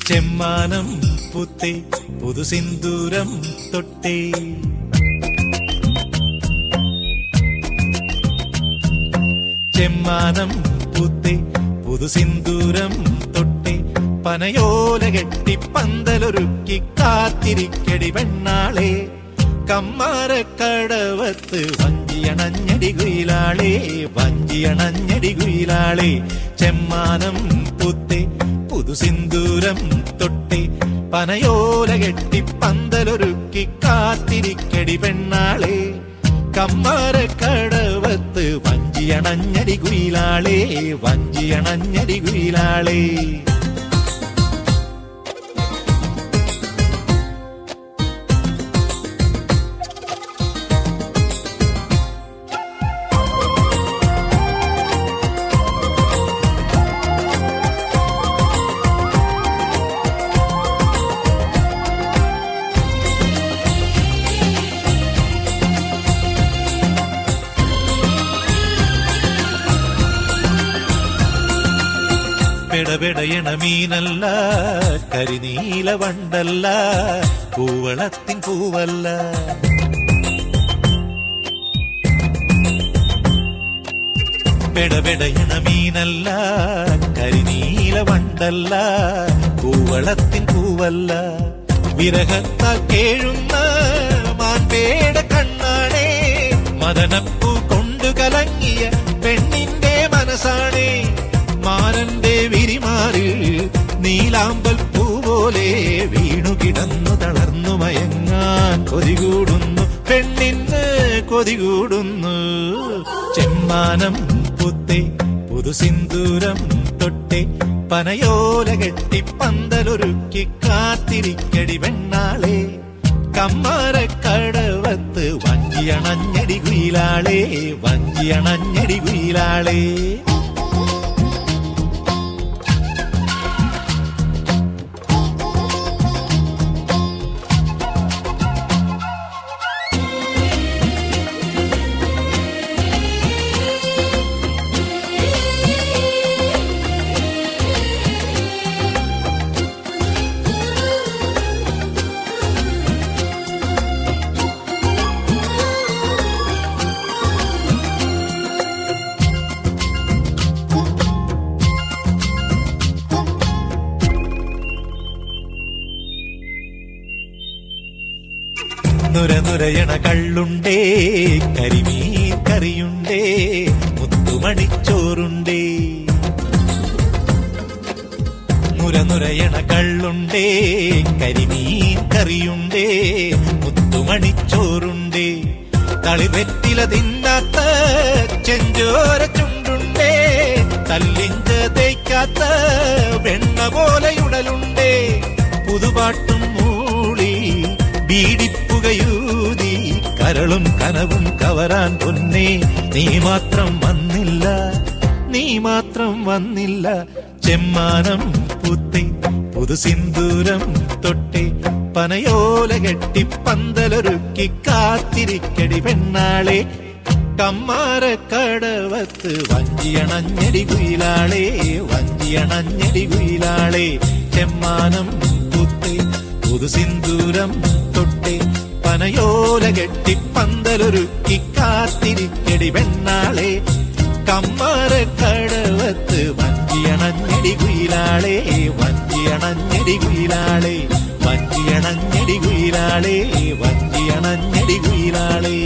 ചെമ്മാനം പൂത്തേ പുതുസിന്ദൂരം തൊട്ടേ. ചെമ്മാനം പൂത്തേ പുതുസിന്ദൂരം തൊട്ടേ. പനയോല കെട്ടി പന്തലൊരുക്കി കാത്തിരിക്കടി പെണ്ണാളെ. കമ്മാരക്കടവത്ത് വഞ്ചിയണഞ്ഞടി കുയിലാളെ, വഞ്ചിയണഞ്ഞടി കുയിലാളെ. ചെമ്മാനം പൂത്തേ പുതുസിന്ദൂരം തൊട്ടേ. പനയോല കെട്ടി പന്തലൊരുക്കി കാത്തിരിക്കടി പെണ്ണാളെ. കമ്മാരക്കടവത്ത് വഞ്ചിയണഞ്ഞടി കുയിലാളെ, വഞ്ചിയണഞ്ഞടി കുയിലാളെ. പെടപെടയണ മീനല്ല, കരിനീല വണ്ടല്ല, കൂവളത്തിൻ പൂവല്ല. പെടപെടയണ മീനല്ല, കരിനീല വണ്ടല്ല, കൂവളത്തിൻ പൂവല്ല. വിരഹത്താൽ കേഴുന്ന മാൻപേട കണ്ണാണേ, മദനപ്പൂ കൊണ്ടു കലങ്ങിയ പെണ്ണിന്റെ മനസ്സാണേ. മാനന്റെ വിരിമാറിൽ നീലാമ്പൽ പൂപോലെ വീണുകിടന്നു തളർന്നു മയങ്ങാൻ കൊതികൂടുന്നു പെണ്ണിന് കൊതികൂടുന്നു. ചെമ്മാനം പൂത്തേ പുതുസിന്ദൂരം തൊട്ടേ. പനയോല കെട്ടി പന്തലൊരുക്കി കാത്തിരിക്കടി പെണ്ണാളെ. കമ്മാരക്കടവത്ത് വഞ്ചിയണഞ്ഞടി കുയിലാളെ, വഞ്ചിയണഞ്ഞടി കുയിലാളെ. നുരനുരയണ കള്ളുണ്ടേ, കരിമീൻ കറിയുണ്ടേ, മുത്തുമണിച്ചോറുണ്ടേ. നുരനുരയണ കള്ളുണ്ടേ, കരിമീൻ കറിയുണ്ടേ, മുത്തുമണിച്ചോറുണ്ടേ. തളിവെറ്റില തിന്നാത്ത ചെഞ്ചോര ചുണ്ടുണ്ടേ, തല്ലിഞ്ച തേക്കാത്ത വെണ്ണ പോലെയുടലുണ്ടേ. പുതുപാട്ടും മൂളി ബീഡിപ്പുകയൂതി കരളും കനവും കവരാൻ പൊന്നേ, നീ മാത്രം വന്നില്ല, നീ മാത്രം വന്നില്ല. ചെമ്മാനം പൂത്തേ പുതുസിന്ദൂരം തൊട്ടേ. പനയോല കെട്ടി പന്തലൊരുക്കി കാത്തിരിക്കടി പെണ്ണാളെ. കമ്മാരക്കടവത്ത് വഞ്ചിയണഞ്ഞടി കുയിലാളെ, വഞ്ചിയണഞ്ഞടി കുയിലാളെ. ചെമ്മാനം പൂത്തേ പുതുസിന്ദൂരം തൊട്ടേ. പനയോല കെട്ടി പന്തലൊരുക്കി കാത്തിരിക്കടി പെണ്ണാളെ. കമ്മാരക്കടവത്ത് വഞ്ചിയണഞ്ഞടി കുയിലാളെ, വഞ്ചിയണഞ്ഞടി കുയിലാളെ. വഞ്ചിയണഞ്ഞടി കുയിലാളെ, വഞ്ചിയണഞ്ഞടി കുയിലാളെ.